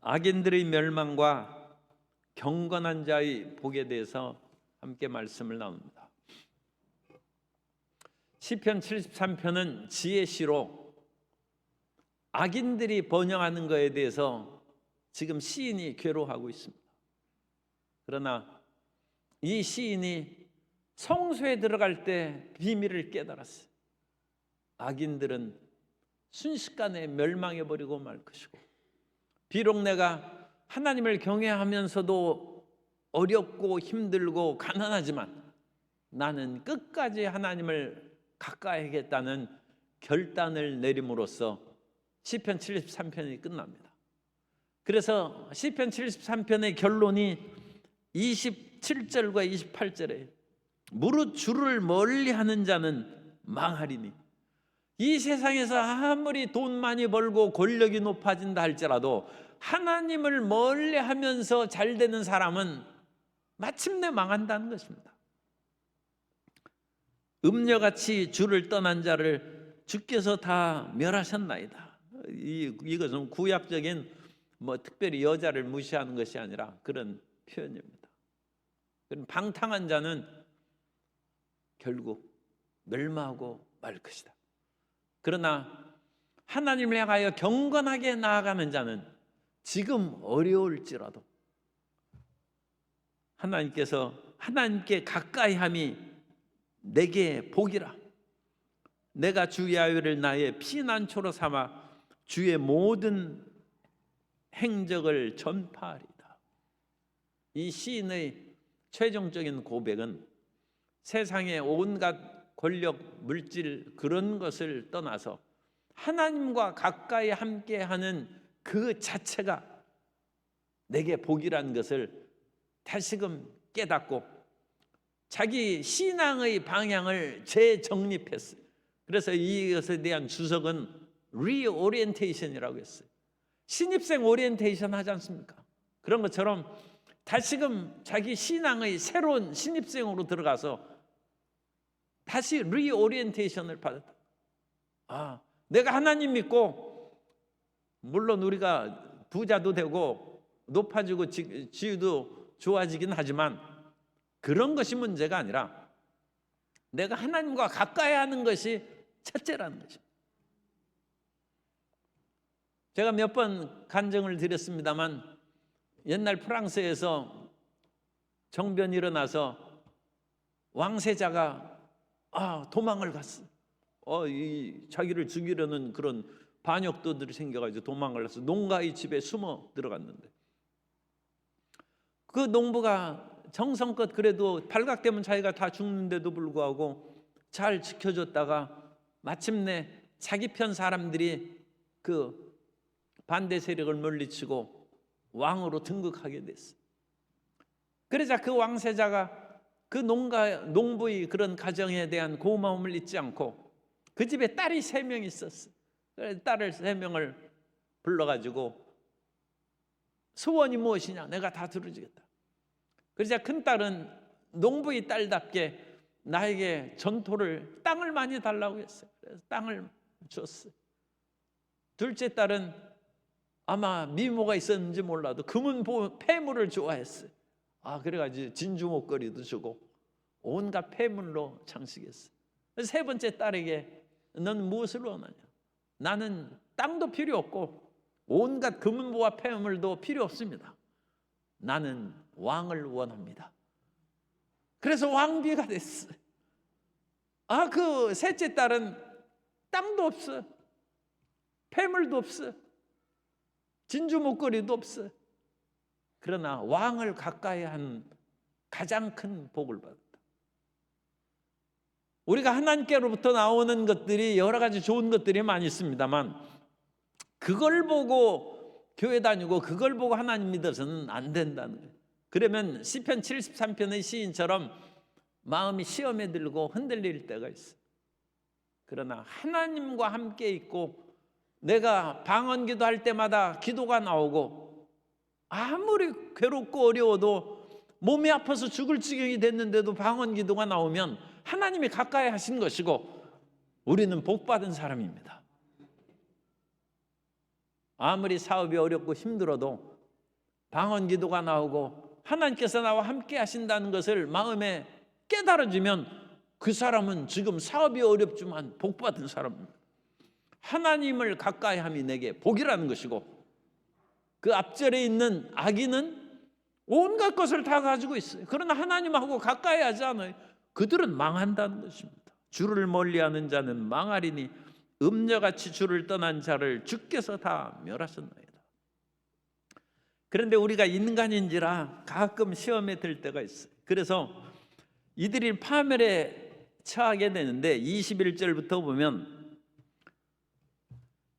악인들의 멸망과 경건한 자의 복에 대해서 함께 말씀을 나눕니다. 시편 73편은 지혜시로 악인들이 번영하는 것에 대해서 지금 시인이 괴로워하고 있습니다. 그러나 이 시인이 성소에 들어갈 때 비밀을 깨달았어요. 악인들은 순식간에 멸망해버리고 말 것이고, 비록 내가 하나님을 경외하면서도 어렵고 힘들고 가난하지만 나는 끝까지 하나님을 가까이 하겠다는 결단을 내림으로써 시편 73편이 끝납니다. 그래서 시편 73편의 결론이 27절과 28절에 무릇 주를 멀리하는 자는 망하리니, 이 세상에서 아무리 돈 많이 벌고 권력이 높아진다 할지라도 하나님을 멀리하면서 잘 되는 사람은 마침내 망한다는 것입니다. 음녀같이 주를 떠난 자를 주께서 다 멸하셨나이다. 이것은 구약적인 특별히 여자를 무시하는 것이 아니라 그런 표현입니다. 그런 방탕한 자는 결국 멸망하고 말 것이다. 그러나 하나님을 향하여 경건하게 나아가는 자는 지금 어려울지라도 하나님께 가까이함이 내게 복이라. 내가 주 야훼를 나의 피난처로 삼아 주의 모든 행적을 전파하리다. 이 시인의 최종적인 고백은 세상의 온갖 권력, 물질 그런 것을 떠나서 하나님과 가까이 함께하는 그 자체가 내게 복이라는 것을 다시금 깨닫고 자기 신앙의 방향을 재정립했어요. 그래서 이것에 대한 주석은 리오리엔테이션이라고 했어요. 신입생 오리엔테이션 하지 않습니까? 그런 것처럼 다시금 자기 신앙의 새로운 신입생으로 들어가서 다시 리오리엔테이션을 받았다. 내가 하나님 믿고 물론 우리가 부자도 되고 높아지고 지위도 좋아지긴 하지만 그런 것이 문제가 아니라 내가 하나님과 가까이 하는 것이 첫째라는 것입니다. 제가 몇 번 간증을 드렸습니다만 옛날 프랑스에서 정변이 일어나서 왕세자가 도망을 갔어. 자기를 죽이려는 그런 반역도들이 생겨가지고 도망을 가서 농가의 집에 숨어 들어갔는데, 그 농부가 정성껏 그래도 발각되면 자기가 다 죽는데도 불구하고 잘 지켜줬다가 마침내 자기 편 사람들이 그 반대 세력을 물리치고 왕으로 등극하게 됐어. 그러자 그 왕세자가 그 농부의 그런 가정에 대한 고마움을 잊지 않고 그 집에 딸이 3명 있었어. 그래서 딸을 3명을 불러가지고 소원이 무엇이냐, 내가 다 들어주겠다. 그러자 큰딸은 농부의 딸답게 나에게 전토를, 땅을 많이 달라고 했어요. 그래서 땅을 줬어요. 둘째 딸은 아마 미모가 있었는지 몰라도 금은 폐물을 좋아했어요. 그래가지고 진주 목걸이도 주고 온갖 폐물로 장식했어요. 세 번째 딸에게 넌 무엇을 원하냐? 나는 땅도 필요 없고 온갖 금은보와 폐물도 필요 없습니다. 나는 왕을 원합니다. 그래서 왕비가 됐어요. 그 셋째 딸은 땅도 없어, 폐물도 없어, 진주 목걸이도 없어. 그러나 왕을 가까이 한 가장 큰 복을 받았다. 우리가 하나님께로부터 나오는 것들이 여러 가지 좋은 것들이 많이 있습니다만 그걸 보고 교회 다니고 그걸 보고 하나님 믿어서는 안 된다는 거예요. 그러면 시편 73편의 시인처럼 마음이 시험에 들고 흔들릴 때가 있어요. 그러나 하나님과 함께 있고 내가 방언기도 할 때마다 기도가 나오고 아무리 괴롭고 어려워도 몸이 아파서 죽을 지경이 됐는데도 방언기도가 나오면 하나님이 가까이 하신 것이고 우리는 복받은 사람입니다. 아무리 사업이 어렵고 힘들어도 방언 기도가 나오고 하나님께서 나와 함께 하신다는 것을 마음에 깨달아지면 그 사람은 지금 사업이 어렵지만 복받은 사람입니다. 하나님을 가까이 함이 내게 복이라는 것이고, 그 앞절에 있는 악인은 온갖 것을 다 가지고 있어요. 그러나 하나님하고 가까이 하지 않아요. 그들은 망한다는 것입니다. 주를 멀리하는 자는 망하리니 음녀같이 주를 떠난 자를 주께서 다 멸하셨나이다. 그런데 우리가 인간인지라 가끔 시험에 들 때가 있어요. 그래서 이들이 파멸에 처하게 되는데 21절부터 보면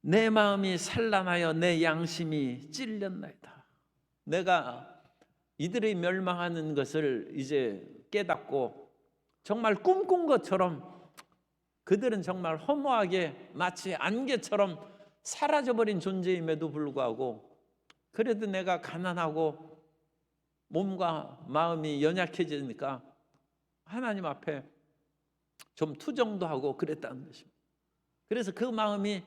내 마음이 산란하여 내 양심이 찔렸나이다. 내가 이들이 멸망하는 것을 이제 깨닫고 정말 꿈꾼 것처럼 그들은 정말 허무하게 마치 안개처럼 사라져버린 존재임에도 불구하고 그래도 내가 가난하고 몸과 마음이 연약해지니까 하나님 앞에 좀 투정도 하고 그랬다는 것입니다. 그래서 그 마음이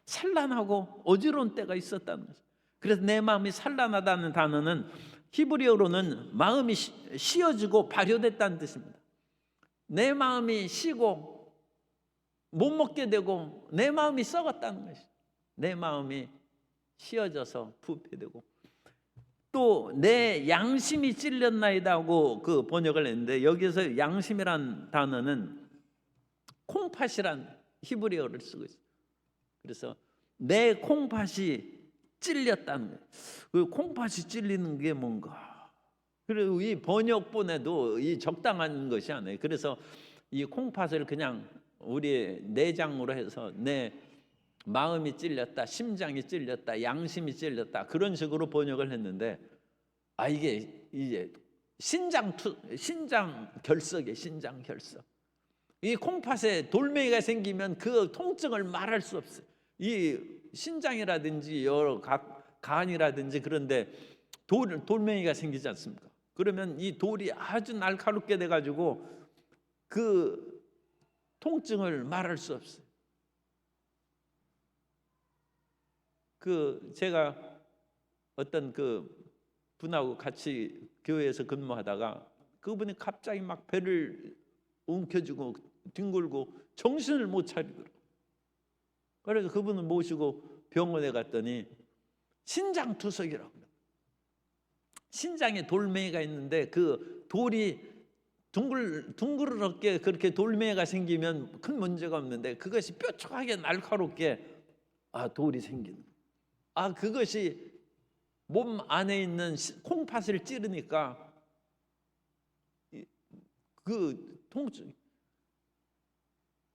산란하고 어지러운 때가 있었다는 것입니다. 그래서 내 마음이 산란하다는 단어는 히브리어로는 마음이 쉬어지고 발효됐다는 뜻입니다. 내 마음이 쉬고 못 먹게 되고 내 마음이 썩었다는 것이죠. 내 마음이 쉬어져서 부패되고, 또 내 양심이 찔렸나이다 하고 그 번역을 했는데, 여기서 양심이란 단어는 콩팥이란 히브리어를 쓰고 있어요. 그래서 내 콩팥이 찔렸다는 거예요. 그 콩팥이 찔리는 게 뭔가, 그리고 이 번역본에도 이 적당한 것이 아니에요. 그래서 이 콩팥을 그냥 우리의 내장으로 해서 내 마음이 찔렸다, 심장이 찔렸다, 양심이 찔렸다, 그런 식으로 번역을 했는데, 이게 이제 신장 결석이에요. 신장 결석. 이 콩팥에 돌멩이가 생기면 그 통증을 말할 수 없어요. 이 신장이라든지 여러 간이라든지 그런데 돌멩이가 생기지 않습니까? 그러면 이 돌이 아주 날카롭게 돼가지고 그 통증을 말할 수 없어요. 제가 어떤 분하고 같이 교회에서 근무하다가 그분이 갑자기 막 배를 움켜쥐고 뒹굴고 정신을 못 차리더라고요. 그래서 그분을 모시고 병원에 갔더니 신장투석이라고 합니다. 신장에 돌멩이가 있는데 그 돌이 둥그렇게 그렇게 돌멩이가 생기면 큰 문제가 없는데, 그것이 뾰족하게 날카롭게 돌이 생기는, 그것이 몸 안에 있는 콩팥을 찌르니까 그 통증,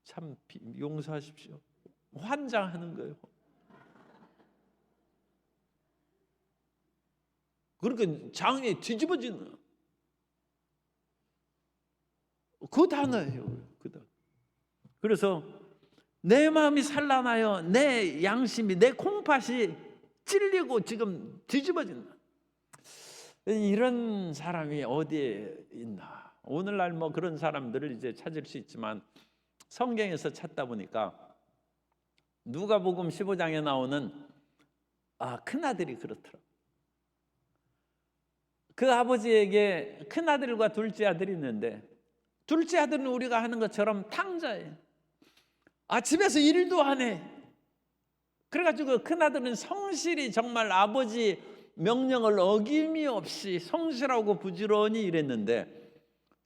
참 용서하십시오, 환장하는 거예요. 그러니까 장이 뒤집어지는 거예요. 그 단어예요. 그 단어. 그래서 내 마음이 산란하여 내 양심이, 내 콩팥이 찔리고 지금 뒤집어진다. 이런 사람이 어디에 있나? 오늘날 뭐 그런 사람들을 이제 찾을 수 있지만 성경에서 찾다 보니까 누가복음 15장에 나오는 큰아들이 그렇더라고요. 그 아버지에게 큰아들과 둘째 아들이 있는데, 둘째 아들은 우리가 하는 것처럼 탕자예요. 집에서 일도 안 해. 그래가지고 큰아들은 성실히 정말 아버지 명령을 어김이 없이 성실하고 부지런히 일했는데,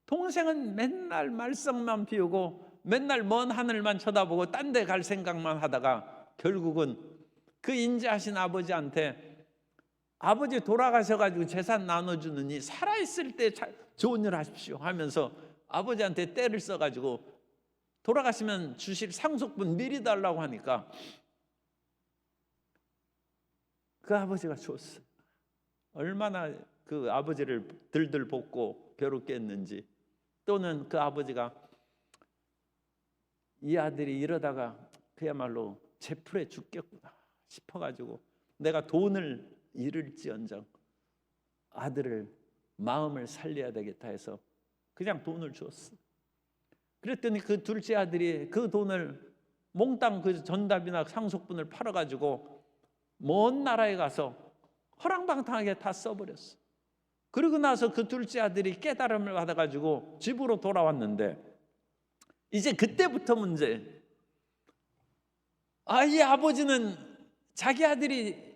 동생은 맨날 말썽만 피우고 맨날 먼 하늘만 쳐다보고 딴 데 갈 생각만 하다가 결국은 그 인자하신 아버지한테, 아버지 돌아가셔가지고 재산 나눠주느니 살아있을 때 좋은 일 하십시오 하면서 아버지한테 때를 써가지고 돌아가시면 주실 상속분 미리 달라고 하니까 그 아버지가 줬어요. 얼마나 그 아버지를 들들 볶고 괴롭게 했는지. 또는 그 아버지가 이 아들이 이러다가 그야말로 제풀에 죽겠구나 싶어가지고 내가 돈을 잃을지언정 아들을 마음을 살려야 되겠다 해서 그냥 돈을 줬어. 그랬더니 그 둘째 아들이 그 돈을 몽땅 그 전답이나 상속분을 팔아가지고 먼 나라에 가서 허랑방탕하게 다 써버렸어. 그러고 나서 그 둘째 아들이 깨달음을 받아가지고 집으로 돌아왔는데, 이제 그때부터 문제. 이 아버지는 자기 아들이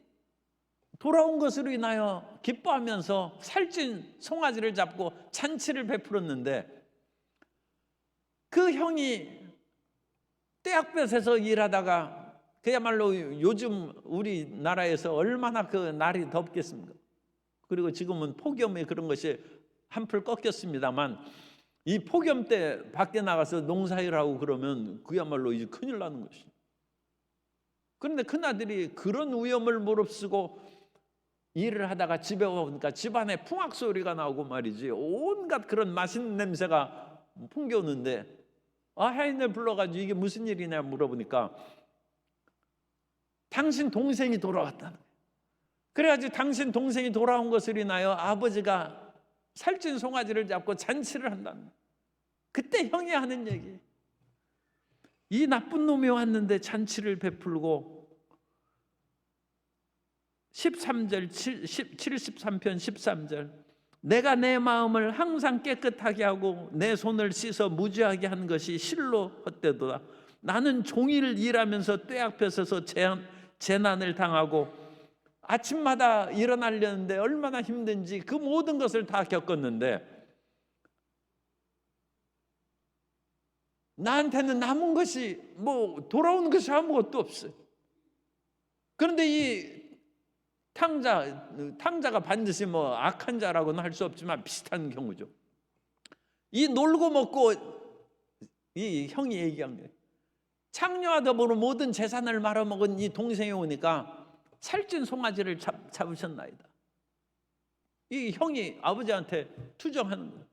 돌아온 것으로 인하여 기뻐하면서 살찐 송아지를 잡고 잔치를 베풀었는데, 그 형이 떼약볕에서 일하다가, 그야말로 요즘 우리나라에서 얼마나 그 날이 덥겠습니까? 그리고 지금은 폭염에 그런 것이 한풀 꺾였습니다만, 이 폭염 때 밖에 나가서 농사일하고 그러면 그야말로 이제 큰일 나는 것이죠. 그런데 큰아들이 그런 위험을 무릅쓰고 일을 하다가 집에 오니까 집안에 풍악 소리가 나오고 말이지, 온갖 그런 맛있는 냄새가 풍겨오는데, 하인을 불러가지고 이게 무슨 일이냐 물어보니까 당신 동생이 돌아왔다는 거예요. 그래가지고 당신 동생이 돌아온 것을 인하여 아버지가 살찐 송아지를 잡고 잔치를 한다는 거예요. 그때 형이 하는 얘기, 이 나쁜 놈이 왔는데 잔치를 베풀고, 13절 73편 13절, 내가 내 마음을 항상 깨끗하게 하고 내 손을 씻어 무죄하게 한 것이 실로 헛되도다. 나는 종일 일하면서 떼약볕에서 재난을 당하고 아침마다 일어나려는데 얼마나 힘든지 그 모든 것을 다 겪었는데, 나한테는 남은 것이 돌아오는 것이 아무것도 없어요. 그런데 이 탕자가 반드시 악한 자라고는 할 수 없지만 비슷한 경우죠. 이 놀고 먹고, 이 형이 얘기한 거예요. 창녀와 더불어 모든 재산을 말아먹은 이 동생이 오니까 살찐 송아지를 잡으셨나이다. 이 형이 아버지한테 투정하는 거예요.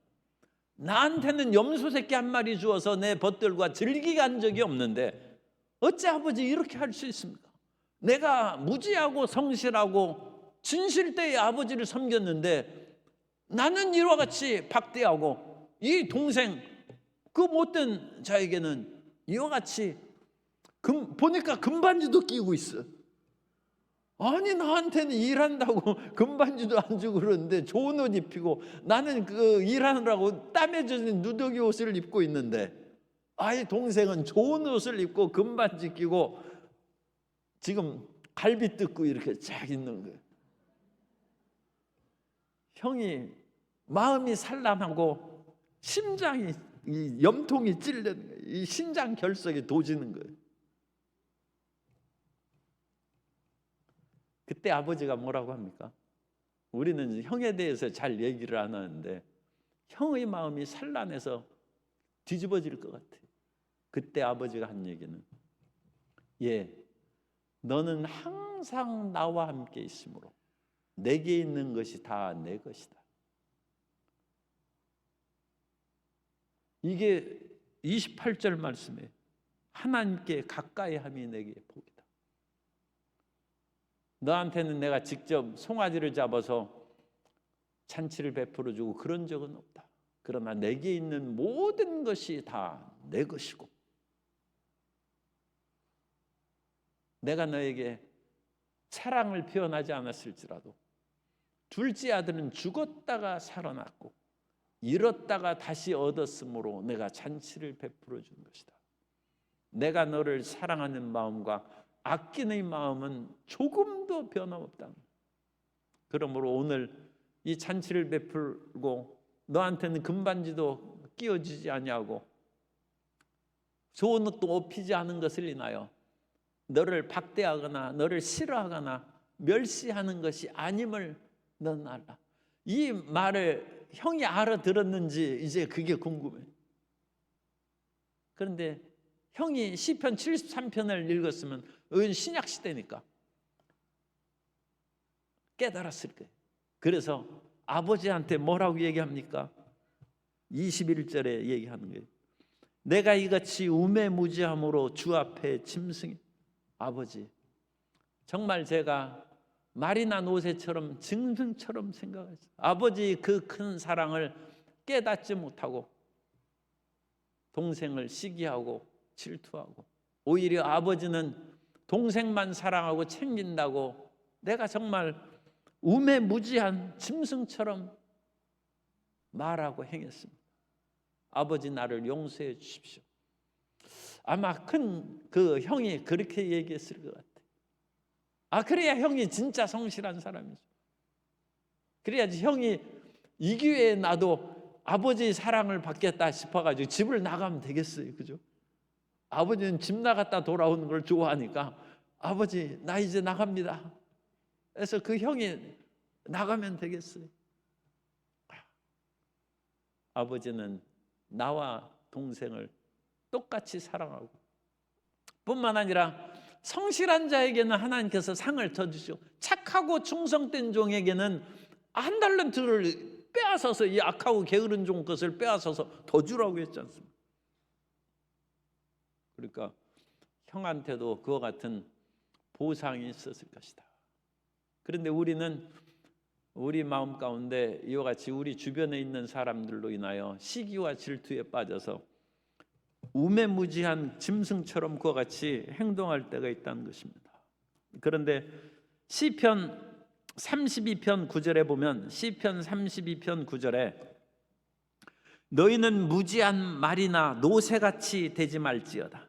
나한테는 염소 새끼 한 마리 주어서 내 벗들과 즐기게 한 적이 없는데 어째 아버지 이렇게 할 수 있습니까? 내가 무지하고 성실하고 진실되이 아버지를 섬겼는데 나는 이와 같이 박대하고, 이 동생 그 못된 자에게는 이와 같이 보니까 금반지도 끼고 있어. 아니, 나한테는 일한다고 금반지도 안 주고 그러는데 좋은 옷 입히고, 나는 그 일하느라고 땀에 젖은 누더기 옷을 입고 있는데, 이 동생은 좋은 옷을 입고 금반지 끼고 지금 갈비 뜯고 이렇게 쫙 있는 거예요. 형이 마음이 산란하고 심장이, 이 염통이 찔리는 거예요. 이 신장 결석이 도지는 거예요. 그때 아버지가 뭐라고 합니까? 우리는 형에 대해서 잘 얘기를 안 하는데 형의 마음이 산란해서 뒤집어질 것 같아요. 그때 아버지가 한 얘기는, 너는 항상 나와 함께 있으므로 내게 있는 것이 다 내 것이다. 이게 28절 말씀에 하나님께 가까이 함이 내게 복이다. 너한테는 내가 직접 송아지를 잡아서 잔치를 베풀어 주고 그런 적은 없다. 그러나 내게 있는 모든 것이 다 내 것이고, 내가 너에게 사랑을 표현하지 않았을지라도 둘째 아들은 죽었다가 살아났고 잃었다가 다시 얻었으므로 내가 잔치를 베풀어 준 것이다. 내가 너를 사랑하는 마음과 아끼는 마음은 조금도 변함없다. 그러므로 오늘 이 잔치를 베풀고 너한테는 금반지도 끼워지지 아니하고 좋은 옷도 입히지 않은 것을 인하여 너를 박대하거나 너를 싫어하거나 멸시하는 것이 아님을 넌 알라. 이 말을 형이 알아들었는지 이제 그게 궁금해. 그런데 형이 시편 73편을 읽었으면, 이건 신약 시대니까 깨달았을 거예요. 그래서 아버지한테 뭐라고 얘기합니까? 21절에 얘기하는 거예요. 내가 이같이 우매무지함으로 주 앞에 짐승이, 아버지 정말 제가 말이 난 옷에처럼 짐승처럼 생각했어요. 아버지 그 큰 사랑을 깨닫지 못하고 동생을 시기하고 질투하고, 오히려 아버지는 동생만 사랑하고 챙긴다고 내가 정말 우매무지한 짐승처럼 말하고 행했습니다. 아버지, 나를 용서해 주십시오. 아마 큰 그 형이 그렇게 얘기했을 것 같아요. 그래야 형이 진짜 성실한 사람이죠. 그래야지 형이 이 기회에 나도 아버지 사랑을 받겠다 싶어가지고 집을 나가면 되겠어요. 그죠? 아버지는 집 나갔다 돌아오는 걸 좋아하니까 아버지, 나 이제 나갑니다. 그래서 그 형이 나가면 되겠어요. 아버지는 나와 동생을 똑같이 사랑하고 뿐만 아니라 성실한 자에게는 하나님께서 상을 더 주시고 착하고 충성된 종에게는 한 달란트를 빼앗아서 이 악하고 게으른 종 것을 빼앗아서 더 주라고 했지 않습니까? 그러니까 형한테도 그와 같은 보상이 있었을 것이다. 그런데 우리는 우리 마음 가운데 이와 같이 우리 주변에 있는 사람들로 인하여 시기와 질투에 빠져서 우매무지한 짐승처럼 그와 같이 행동할 때가 있다는 것입니다. 그런데 시편 32편 9절에 보면 시편 32편 9절에 너희는 무지한 말이나 노새같이 되지 말지어다.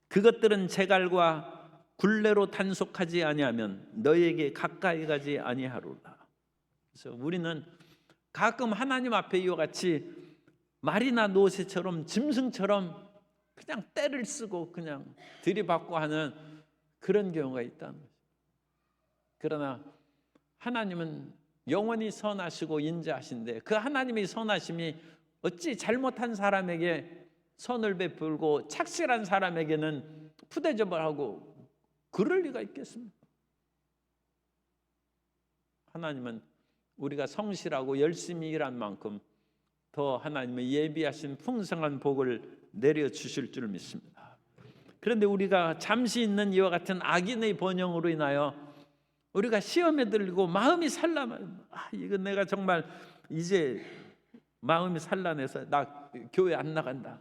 그것들은 제갈과 굴레로 단속하지 아니하면 너희에게 가까이 가지 아니하리라. 그래서 우리는 가끔 하나님 앞에 이와 같이 말이나 노새처럼 짐승처럼 그냥 떼를 쓰고 그냥 들이받고 하는 그런 경우가 있다는 거죠. 그러나 하나님은 영원히 선하시고 인자하신데 그 하나님의 선하심이 어찌 잘못한 사람에게 선을 베풀고 착실한 사람에게는 푸대접을 하고 그럴 리가 있겠습니까? 하나님은 우리가 성실하고 열심히 일한 만큼 더 하나님의 예비하신 풍성한 복을 내려주실 줄 믿습니다. 그런데 우리가 잠시 있는 이와 같은 악인의 번영으로 인하여 우리가 시험에 들고 마음이 산란하면 이건 내가 정말 이제 마음이 산란해서 나 교회 안 나간다.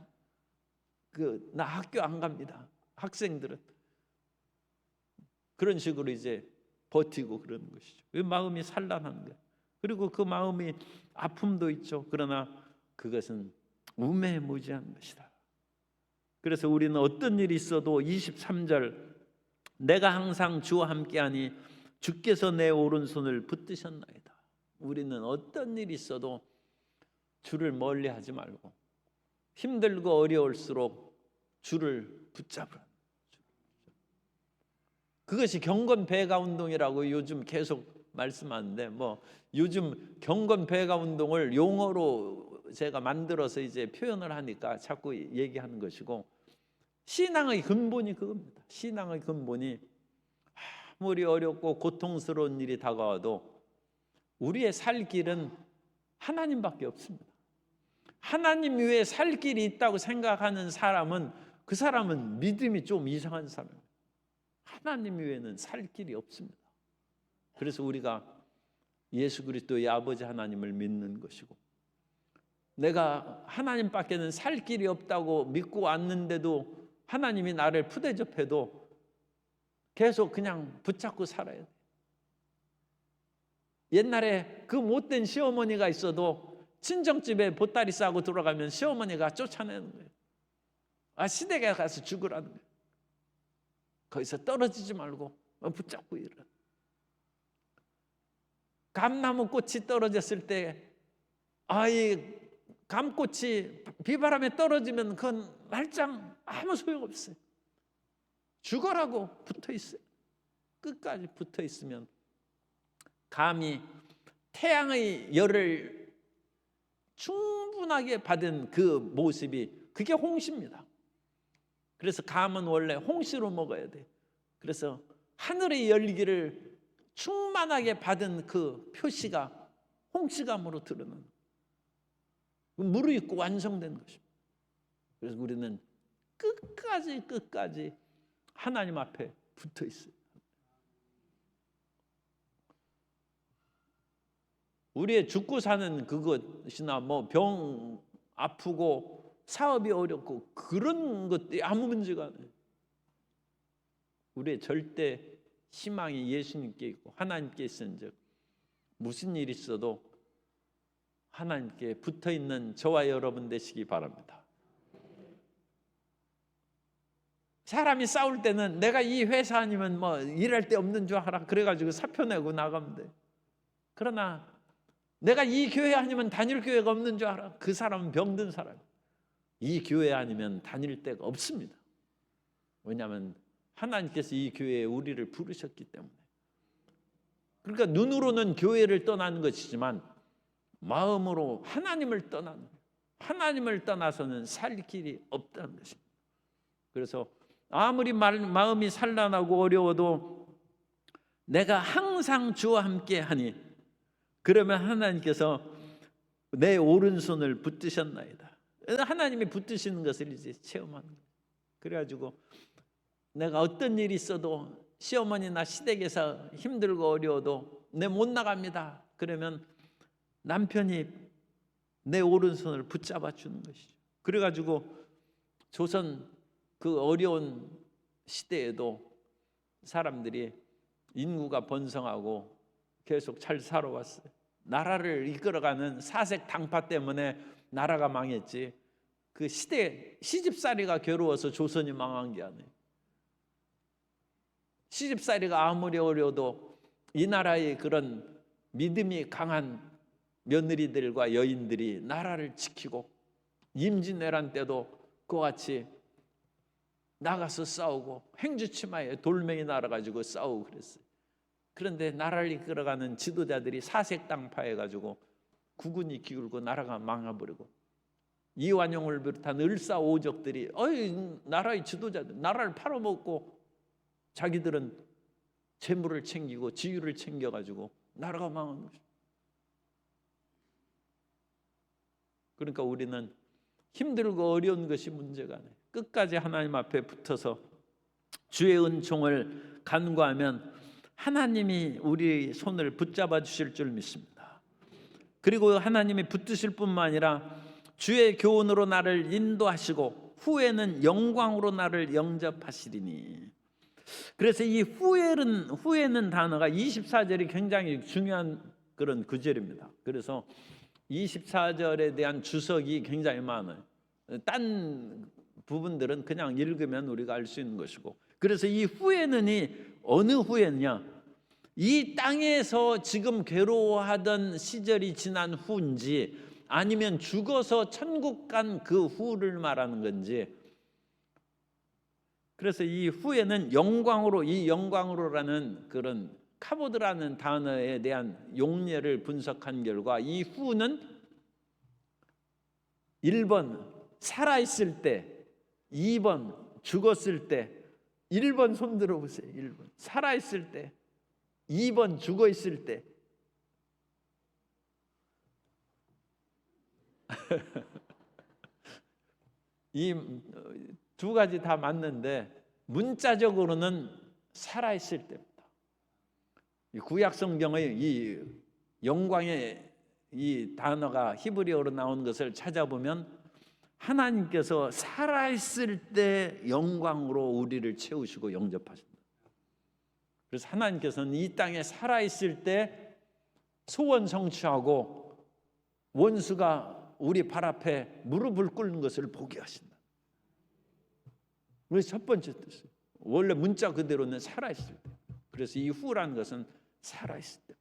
나 학교 안 갑니다. 학생들은 그런 식으로 이제 버티고 그러는 것이죠. 왜 마음이 산란한 거예요. 그리고 그 마음이 아픔도 있죠. 그러나 그것은 우매무지한 것이다. 그래서 우리는 어떤 일이 있어도 23절 내가 항상 주와 함께하니 주께서 내 오른손을 붙드셨나이다. 우리는 어떤 일이 있어도 주를 멀리하지 말고 힘들고 어려울수록 주를 붙잡으라. 그것이 경건 배가 운동이라고 요즘 계속 말씀하는데 요즘 경건 배가 운동을 용어로 제가 만들어서 이제 표현을 하니까 자꾸 얘기하는 것이고 신앙의 근본이 그겁니다. 신앙의 근본이 아무리 어렵고 고통스러운 일이 다가와도 우리의 살 길은 하나님밖에 없습니다. 하나님 외에 살 길이 있다고 생각하는 사람은 그 사람은 믿음이 좀 이상한 사람입니다. 하나님 외에는 살 길이 없습니다. 그래서 우리가 예수 그리스도의 아버지 하나님을 믿는 것이고 내가 하나님밖에는 살 길이 없다고 믿고 왔는데도 하나님이 나를 푸대접해도 계속 그냥 붙잡고 살아야 돼. 옛날에 그 못된 시어머니가 있어도 친정집에 보따리 싸고 들어가면 시어머니가 쫓아내는 거예요. 시댁에 가서 죽으라는 거예요. 거기서 떨어지지 말고 붙잡고 일어나. 감나무 꽃이 떨어졌을 때 이 감꽃이 비바람에 떨어지면 그건 말짱 아무 소용없어요. 죽어라고 붙어 있어요. 끝까지 붙어 있으면 감이 태양의 열을 충분하게 받은 그 모습이 그게 홍시입니다. 그래서 감은 원래 홍시로 먹어야 돼. 그래서 하늘의 열기를 충만하게 받은 그 표시가 홍시감으로 드러나는 무르익고 완성된 것입니다. 그래서 우리는 끝까지 하나님 앞에 붙어 있어요. 우리의 죽고 사는 그것이나 병 아프고 사업이 어렵고 그런 것들이 아무 문제가 아니에요. 우리의 절대 희망이 예수님께 있고 하나님께 있은즉 무슨 일이 있어도 하나님께 붙어있는 저와 여러분 되시기 바랍니다. 사람이 싸울 때는 내가 이 회사 아니면 뭐 일할 데 없는 줄 알아 그래가지고 사표 내고 나가면 돼. 그러나 내가 이 교회 아니면 다닐 교회가 없는 줄 알아. 그 사람은 병든 사람. 이 교회 아니면 다닐 데가 없습니다. 왜냐하면 하나님께서 이 교회에 우리를 부르셨기 때문에. 그러니까 눈으로는 교회를 떠나는 것이지만 마음으로 하나님을 떠나서는 살 길이 없다는 것입니다. 그래서 아무리 마음이 산란하고 어려워도 내가 항상 주와 함께 하니 그러면 하나님께서 내 오른손을 붙드셨나이다. 하나님이 붙드시는 것을 이제 체험하는 거예요. 그래가지고 내가 어떤 일이 있어도 시어머니나 시댁에서 힘들고 어려워도 내 못 나갑니다. 그러면 남편이 내 오른손을 붙잡아 주는 것이죠. 그래가지고 조선 그 어려운 시대에도 사람들이 인구가 번성하고 계속 잘 살아왔어요. 나라를 이끌어가는 사색 당파 때문에 나라가 망했지 그 시대 시집살이가 괴로워서 조선이 망한 게 아니에요. 시집살이가 아무리 어려워도 이 나라의 그런 믿음이 강한 며느리들과 여인들이 나라를 지키고 임진왜란 때도 그와 같이 나가서 싸우고 행주치마에 돌멩이 날아가지고 싸우고 그랬어요. 그런데 나라를 이끌어가는 지도자들이 사색당파해가지고 국군이 기울고 나라가 망해버리고 이완용을 비롯한 을사오적들이 나라의 지도자들 나라를 팔아먹고 자기들은 재물을 챙기고 지위를 챙겨가지고 나라가 망한 거죠. 그러니까 우리는 힘들고 어려운 것이 문제가 아니에요. 끝까지 하나님 앞에 붙어서 주의 은총을 간구하면 하나님이 우리 손을 붙잡아 주실 줄 믿습니다. 그리고 하나님이 붙드실 뿐만 아니라 주의 교훈으로 나를 인도하시고 후에는 영광으로 나를 영접하시리니. 그래서 이 후에는 단어가 24절이 굉장히 중요한 그런 구절입니다. 그래서 24절에 대한 주석이 굉장히 많아요. 딴 부분들은 그냥 읽으면 우리가 알 수 있는 것이고, 그래서 이 후에는이 어느 후에냐? 이 땅에서 지금 괴로워하던 시절이 지난 후인지 아니면 죽어서 천국 간 그 후를 말하는 건지. 그래서 이 후에는 영광으로, 이 영광으로라는 그런 카보드라는 단어에 대한 용례를 분석한 결과 이 후는 1번 살아있을 때, 2번 죽었을 때. 1번 손 들어보세요. 1번 살아있을 때, 2번 죽어있을 때. 이 두 가지 다 맞는데 문자적으로는 살아있을 때입니다. 이 구약 성경의 이 영광의 이 단어가 히브리어로 나온 것을 찾아보면 하나님께서 살아있을 때 영광으로 우리를 채우시고 영접하신다. 그래서 하나님께서는 이 땅에 살아있을 때 소원 성취하고 원수가 우리 발 앞에 무릎을 꿇는 것을 보게 하신다. 그래서 첫 번째 뜻이에요. 원래 문자 그대로는 살아있을 때. 그래서 이 후라는 것은 살아있을 때.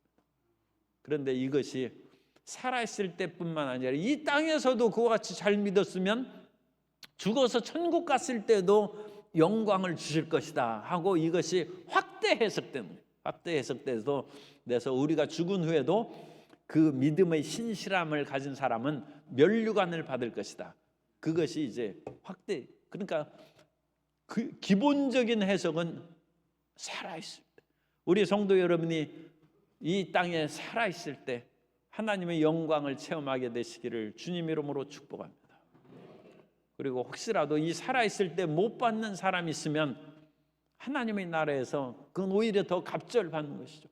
그런데 이것이 살아있을 때뿐만 아니라 이 땅에서도 그와 같이 잘 믿었으면 죽어서 천국 갔을 때도 영광을 주실 것이다 하고 이것이 확대 해석되는 거예요. 확대 해석돼서 우리가 죽은 후에도 그 믿음의 신실함을 가진 사람은 면류관을 받을 것이다. 그것이 이제 확대. 그러니까 그 기본적인 해석은 살아있을 때. 우리 성도 여러분이 이 땅에 살아있을 때 하나님의 영광을 체험하게 되시기를 주님 이름으로 축복합니다. 그리고 혹시라도 이 살아있을 때 못 받는 사람이 있으면 하나님의 나라에서 그건 오히려 더 갑절받는 것이죠.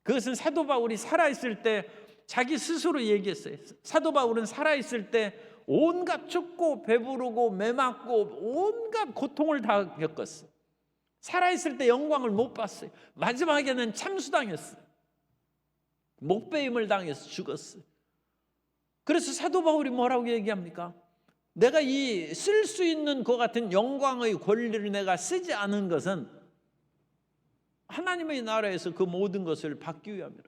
그것은 사도 바울이 살아있을 때 자기 스스로 얘기했어요. 사도 바울은 살아있을 때 온갖 춥고 배부르고 매맞고 온갖 고통을 다 겪었어요. 살아있을 때 영광을 못 봤어요. 마지막에는 참수당했어요. 목배임을 당해서 죽었어요. 그래서 사도 바울이 뭐라고 얘기합니까? 내가 이 쓸 수 있는 그 같은 영광의 권리를 내가 쓰지 않은 것은 하나님의 나라에서 그 모든 것을 받기 위함이라.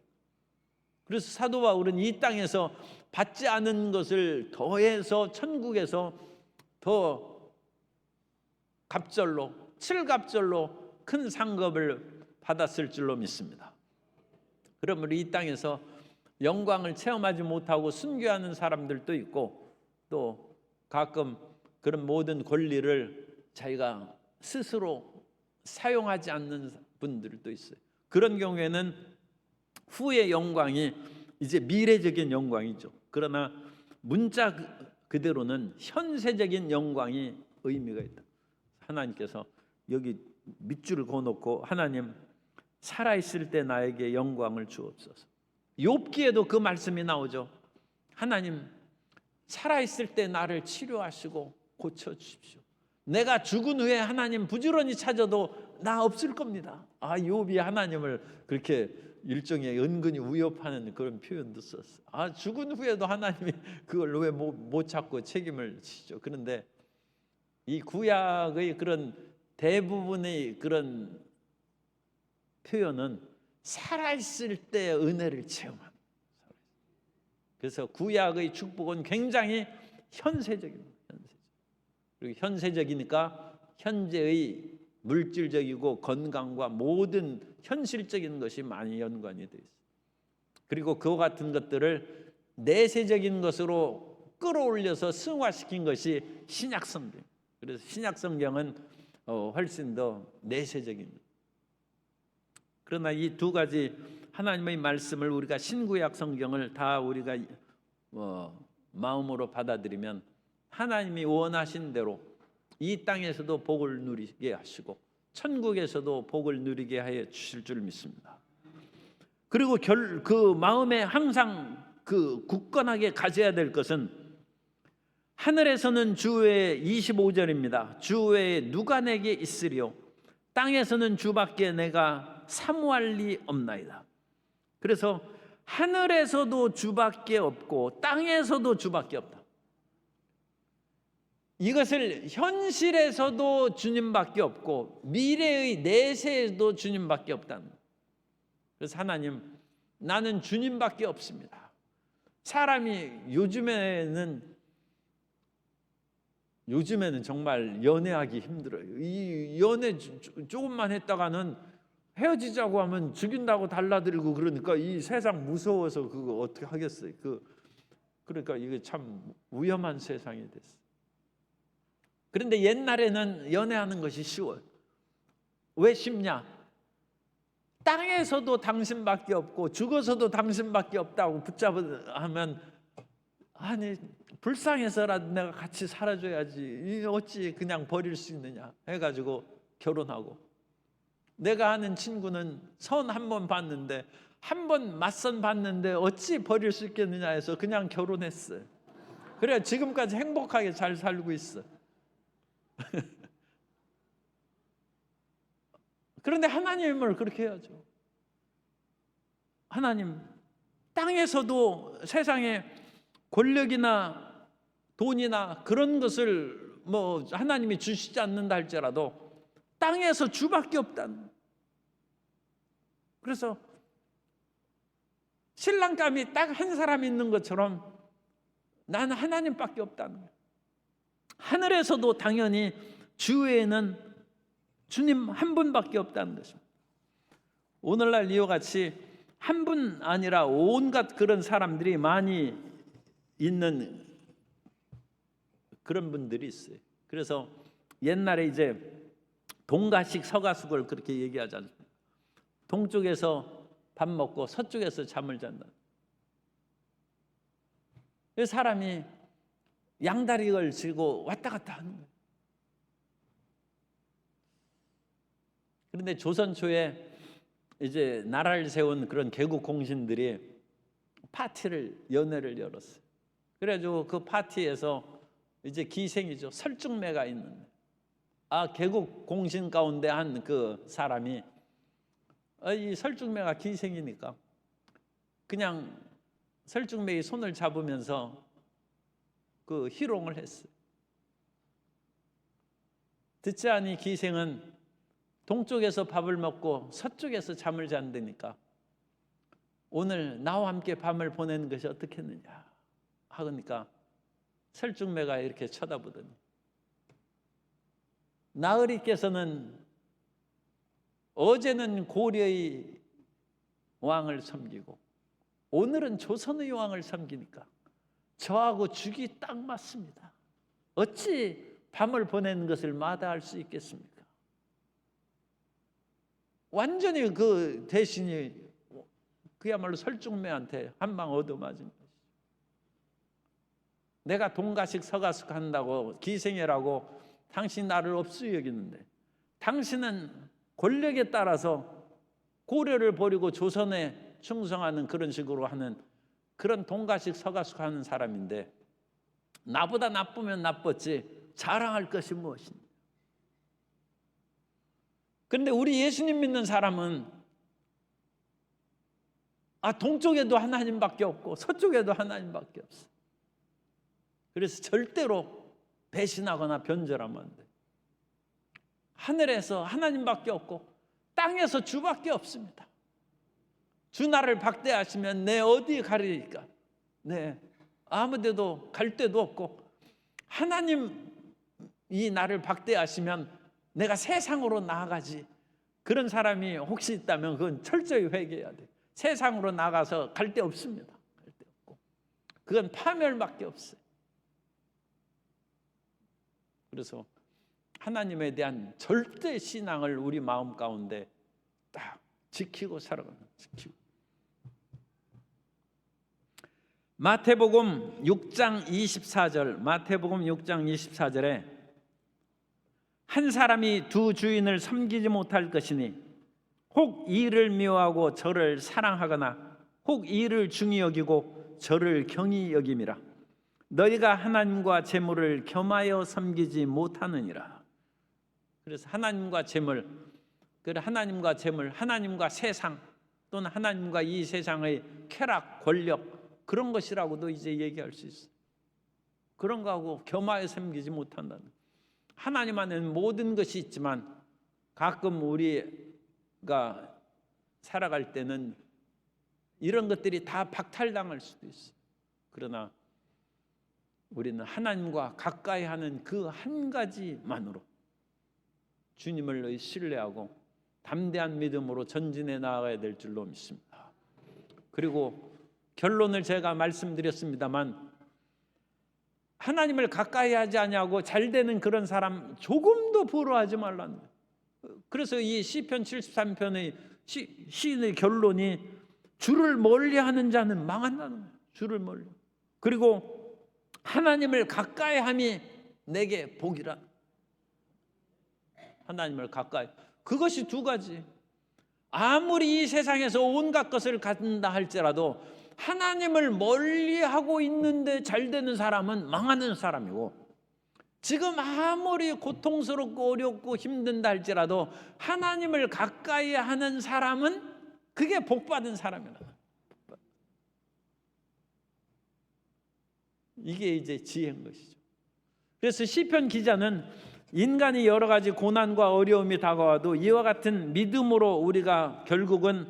그래서 사도 바울은 이 땅에서 받지 않은 것을 더해서 천국에서 더 갑절로, 칠갑절로 큰 상급을 받았을 줄로 믿습니다. 그러므로 이 땅에서 영광을 체험하지 못하고 순교하는 사람들도 있고, 또 가끔 그런 모든 권리를 자기가 스스로 사용하지 않는 분들도 있어요. 그런 경우에는 후의 영광이 이제 미래적인 영광이죠. 그러나 문자 그대로는 현세적인 영광이 의미가 있다. 하나님께서 여기 밑줄을 그어놓고, 하나님 살아있을 때 나에게 영광을 주옵소서. 욥기에도 그 말씀이 나오죠. 하나님 살아있을 때 나를 치료하시고 고쳐주십시오. 내가 죽은 후에 하나님 부지런히 찾아도 나 없을 겁니다. 욥이 하나님을 그렇게 일종의 은근히 위협하는 그런 표현도 썼어요. 죽은 후에도 하나님이 그걸 왜 못 찾고 책임을 지죠. 그런데 이 구약의 그런 대부분의 그런 표현은 살아있을 때의 은혜를 체험합니다. 그래서 구약의 축복은 굉장히 현세적입니다. 그리고 현세적이니까 현재의 물질적이고 건강과 모든 현실적인 것이 많이 연관이 되어 있어요. 그리고 그와 같은 것들을 내세적인 것으로 끌어올려서 승화시킨 것이 신약 성경. 그래서 신약 성경은 훨씬 더 내세적입니다. 그러나 이 두 가지 하나님의 말씀을 우리가 신구약 성경을 다 우리가 마음으로 받아들이면 하나님이 원하신 대로 이 땅에서도 복을 누리게 하시고 천국에서도 복을 누리게 하여 주실 줄 믿습니다. 그리고 그 마음에 항상 그 굳건하게 가져야 될 것은, 하늘에서는 주 외에 25절입니다. 주 외에 누가 내게 있으리요? 땅에서는 주밖에 내가 사모할 리 없나이다. 그래서 하늘에서도 주밖에 없고 땅에서도 주밖에 없다. 이것을 현실에서도 주님밖에 없고 미래의 내세에도 주님밖에 없다는 거예요. 그래서 하나님, 나는 주님밖에 없습니다. 사람이 요즘에는 정말 연애하기 힘들어요. 이 연애 조금만 했다가는 헤어지자고 하면 죽인다고 달라들고, 그러니까 이 세상 무서워서 그거 어떻게 하겠어요. 그러니까 이게 참 위험한 세상이 됐어요. 그런데 옛날에는 연애하는 것이 쉬워요. 왜 쉽냐? 땅에서도 당신밖에 없고 죽어서도 당신밖에 없다고 붙잡으면, 아니 불쌍해서라도 내가 같이 살아줘야지, 어찌 그냥 버릴 수 있느냐 해가지고 결혼하고, 내가 아는 친구는 선 한 번 봤는데, 한 번 맞선 봤는데 어찌 버릴 수 있겠느냐 해서 그냥 결혼했어요. 그래야 지금까지 행복하게 잘 살고 있어. 그런데 하나님을 그렇게 해야죠. 하나님, 땅에서도 세상에 권력이나 돈이나 그런 것을 하나님이 주시지 않는다 할지라도 땅에서 주밖에 없다는. 그래서 신랑감이 딱 한 사람 있는 것처럼 나는 하나님밖에 없다는 거예요. 하늘에서도 당연히 주 외에는 주님 한 분밖에 없다는 것입니다. 오늘날 이와 같이 한 분 아니라 온갖 그런 사람들이 많이 있는 그런 분들이 있어요. 그래서 옛날에 이제 동가식 서가숙을 그렇게 얘기하지 않습니까? 동쪽에서 밥 먹고 서쪽에서 잠을 잔다. 사람이 양다리를 쥐고 왔다 갔다 하는 거예요. 그런데 조선 초에 이제 나라를 세운 그런 개국 공신들이 연회를 열었어요. 그래가지고 그 파티에서 이제 기생이죠. 설중매가 있는데 개국 공신 가운데 한 그 사람이 이 설중매가 기생이니까 그냥 설중매의 손을 잡으면서 그 희롱을 했어요. 듣지 않니 기생은 동쪽에서 밥을 먹고 서쪽에서 잠을 잔다니까 오늘 나와 함께 밤을 보내는 것이 어떻겠느냐 하니까 설중매가 이렇게 쳐다보더니 나으리께서는 어제는 고려의 왕을 섬기고 오늘은 조선의 왕을 섬기니까 저하고 죽이 딱 맞습니다. 어찌 밤을 보내는 것을 마다할 수 있겠습니까? 완전히 그 대신이 그야말로 설중매한테 한 방 얻어맞은 것이죠. 내가 동가식 서가식 한다고 기생이라고 당신 나를 없이 여기는데 당신은 권력에 따라서 고려를 버리고 조선에 충성하는 그런 식으로 하는 그런 동가식 서가식 하는 사람인데 나보다 나쁘면 나빴지 자랑할 것이 무엇이냐. 그런데 우리 예수님 믿는 사람은 동쪽에도 하나님밖에 없고 서쪽에도 하나님밖에 없어. 그래서 절대로 배신하거나 변절하면 안 돼. 하늘에서 하나님밖에 없고 땅에서 주밖에 없습니다. 주 나를 박대하시면 내 어디 가리니까 네 아무 데도 갈 데도 없고 하나님이 나를 박대하시면 내가 세상으로 나아가지. 그런 사람이 혹시 있다면 그건 철저히 회개해야 돼. 세상으로 나가서 갈 데 없습니다. 갈 데 없고 그건 파멸밖에 없어요. 그래서 하나님에 대한 절대 신앙을 우리 마음 가운데 딱 지키고 살아가는 지키고. 마태복음 6장 24절 마태복음 6장 24절에 한 사람이 두 주인을 섬기지 못할 것이니 혹 이를 미워하고 저를 사랑하거나 혹 이를 중히 여기고 저를 경히 여김이라. 너희가 하나님과 재물을 겸하여 섬기지 못하느니라. 그래서 하나님과 재물, 하나님과 재물, 하나님과 세상 또는 하나님과 이 세상의 쾌락, 권력 그런 것이라고도 이제 얘기할 수 있어요. 그런 거하고 겸하여 섬기지 못한다는. 하나님 안에는 모든 것이 있지만 가끔 우리가 살아갈 때는 이런 것들이 다 박탈당할 수도 있어요. 그러나 우리는 하나님과 가까이 하는 그 한 가지만으로 주님을 신뢰하고 담대한 믿음으로 전진해 나아가야 될 줄로 믿습니다. 그리고 결론을 제가 말씀드렸습니다만 하나님을 가까이 하지 아니하고 잘 되는 그런 사람 조금도 부러워하지 말라는 거예요. 그래서 이 시편 73편의 시인의 결론이 주를 멀리하는 자는 망한다는 거예요. 주를 멀리. 그리고 하나님을 가까이 함이 내게 복이라. 하나님을 가까이. 그것이 두 가지. 아무리 이 세상에서 온갖 것을 갖는다 할지라도 하나님을 멀리하고 있는데 잘 되는 사람은 망하는 사람이고 지금 아무리 고통스럽고 어렵고 힘든다 할지라도 하나님을 가까이 하는 사람은 그게 복받은 사람이라. 이게 이제 지혜인 것이죠. 그래서 시편 기자는 인간이 여러 가지 고난과 어려움이 다가와도 이와 같은 믿음으로 우리가 결국은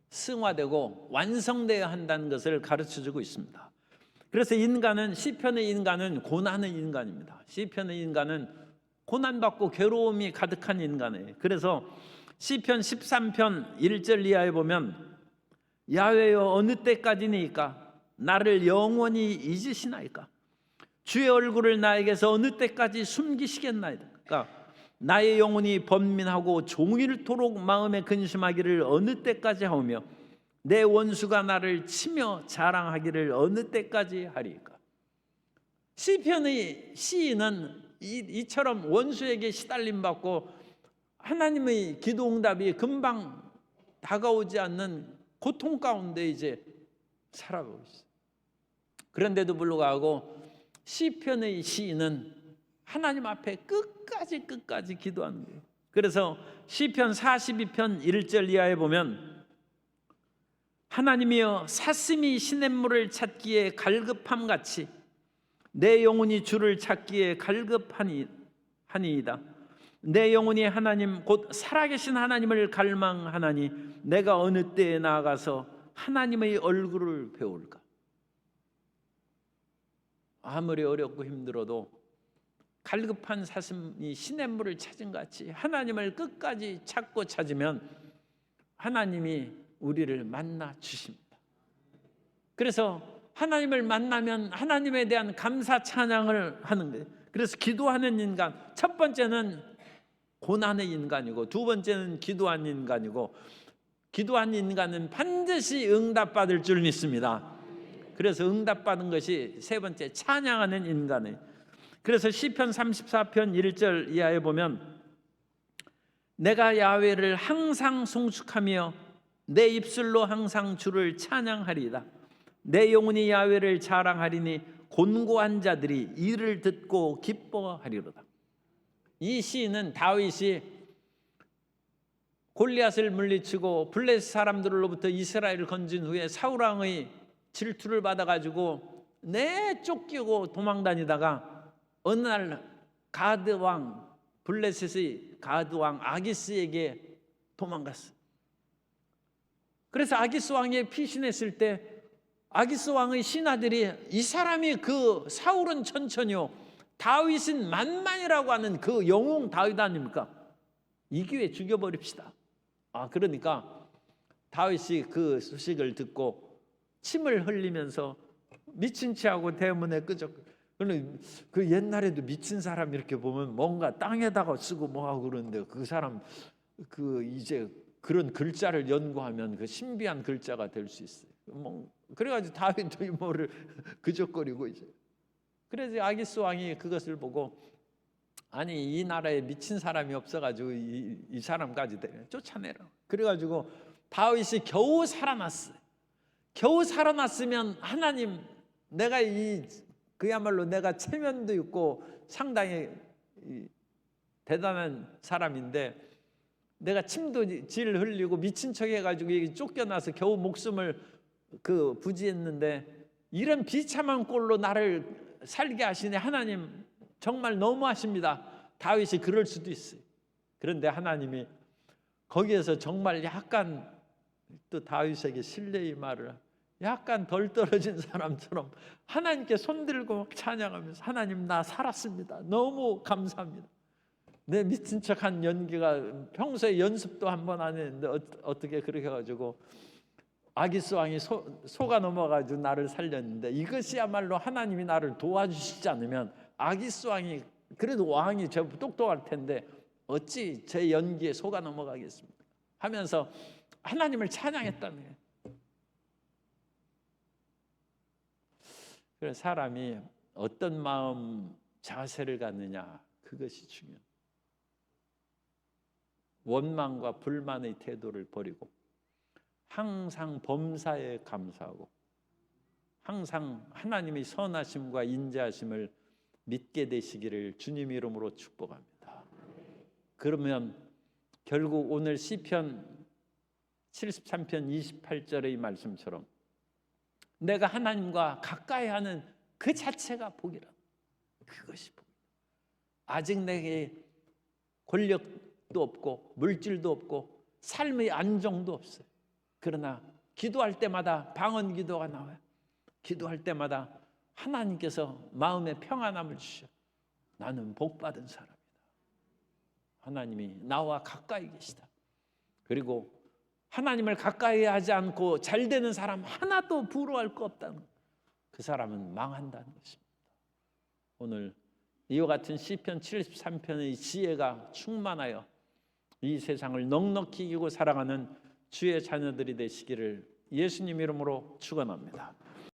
승화되고 완성되어야 한다는 것을 가르쳐주고 있습니다. 그래서 시편의 인간은 고난의 인간입니다. 시편의 인간은 고난받고 괴로움이 가득한 인간이에요. 그래서 시편 13편 1절 이하에 보면 야훼여 어느 때까지니까 나를 영원히 잊으시나이까 주의 얼굴을 나에게서 어느 때까지 숨기시겠나이까 그러니까 나의 영혼이 번민하고 종일토록 마음에 근심하기를 어느 때까지 하오며 내 원수가 나를 치며 자랑하기를 어느 때까지 하리까. 시편의 시인은 이처럼 원수에게 시달림 받고 하나님의 기도 응답이 금방 다가오지 않는 고통 가운데 이제 살아가고 있어요. 그런데도 불구하고 시편의 시인은 하나님 앞에 끝까지 기도하는 거예요. 그래서 시편 42편 1절 이하에 보면 하나님이여 사슴이 시냇물을 찾기에 갈급함같이 내 영혼이 주를 찾기에 갈급하니이다. 내 영혼이 하나님 곧 살아계신 하나님을 갈망하나니 내가 어느 때에 나아가서 하나님의 얼굴을 배울까. 아무리 어렵고 힘들어도 갈급한 사슴이 시냇물을 찾은 것 같이 하나님을 끝까지 찾고 찾으면 하나님이 우리를 만나 주십니다. 그래서 하나님을 만나면 하나님에 대한 감사 찬양을 하는 거예요. 그래서 기도하는 인간, 첫 번째는 고난의 인간이고 두 번째는 기도한 인간이고, 기도한 인간은 반드시 응답받을 줄 믿습니다. 그래서 응답받은 것이 세 번째, 찬양하는 인간이에요. 그래서 시편 34편 1절 이하에 보면 내가 야훼를 항상 송축하며 내 입술로 항상 주를 찬양하리이다. 내 영혼이 야훼를 자랑하리니 곤고한 자들이 이를 듣고 기뻐하리로다. 이 시인은 다윗이 골리앗을 물리치고 블레셋 사람들로부터 이스라엘을 건진 후에 사울 왕의 질투를 받아가지고 쫓기고 도망다니다가 어느 날 가드 왕, 블레셋의 가드 왕 아기스에게 도망갔어요. 그래서 아기스 왕에 피신했을 때 아기스 왕의 신하들이 이 사람이 그 사울은 천천히요 다윗은 만만이라고 하는 그 영웅 다윗 아닙니까? 이 기회에 죽여버립시다. 그러니까 다윗이 그 소식을 듣고 침을 흘리면서 미친 체하고 대문에 끄적거려. 그 옛날에도 미친 사람 이렇게 보면 뭔가 땅에다가 쓰고 뭐하고 그러는데 그 사람 이제 그런 글자를 연구하면 그 신비한 글자가 될 수 있어요. 그래가지고 다윗도 뭐를 그적거리고 이제. 그래서 아기스 왕이 그것을 보고 아니 이 나라에 미친 사람이 없어가지고 이 사람까지 쫓아내라. 그래가지고 다윗이 겨우 살아났어요. 겨우 살아났으면 하나님 내가 그야말로 내가 체면도 있고 상당히 대단한 사람인데 내가 침도 질 흘리고 미친 척 해가지고 쫓겨나서 겨우 목숨을 부지했는데 이런 비참한 꼴로 나를 살게 하시네. 하나님 정말 너무하십니다. 다윗이 그럴 수도 있어요. 그런데 하나님이 거기에서 정말 약간 또 다윗에게 신뢰의 말을 약간 덜 떨어진 사람처럼 하나님께 손들고 찬양하면서 하나님 나 살았습니다. 너무 감사합니다. 내 미친 척한 연기가 평소에 연습도 한 번 안 했는데 어떻게 그렇게 해가지고 아기스 왕이 속아 넘어가지고 나를 살렸는데 이것이야말로 하나님이 나를 도와주시지 않으면 아기스 왕이 그래도 왕이 저 똑똑할 텐데 어찌 제 연기에 속아 넘어가겠습니까? 하면서 하나님을 찬양했다는 거예요. 그래서 사람이 어떤 마음 자세를 갖느냐 그것이 중요해요. 원망과 불만의 태도를 버리고 항상 범사에 감사하고 항상 하나님의 선하심과 인자하심을 믿게 되시기를 주님 이름으로 축복합니다. 그러면 결국 오늘 시편 73편 28절의 말씀처럼 내가 하나님과 가까이 하는 그 자체가 복이라. 그것이 복. 아직 내게 권력도 없고 물질도 없고 삶의 안정도 없어요. 그러나 기도할 때마다 방언 기도가 나와요. 기도할 때마다 하나님께서 마음의 평안함을 주셔. 나는 복받은 사람이다. 하나님이 나와 가까이 계시다. 그리고 하나님을 가까이 하지 않고 잘 되는 사람 하나도 부러워할 거 없다는 그 사람은 망한다는 것입니다. 오늘 이와 같은 시편 73편의 지혜가 충만하여 이 세상을 넉넉히 이기고 살아가는 주의 자녀들이 되시기를 예수님 이름으로 축원합니다.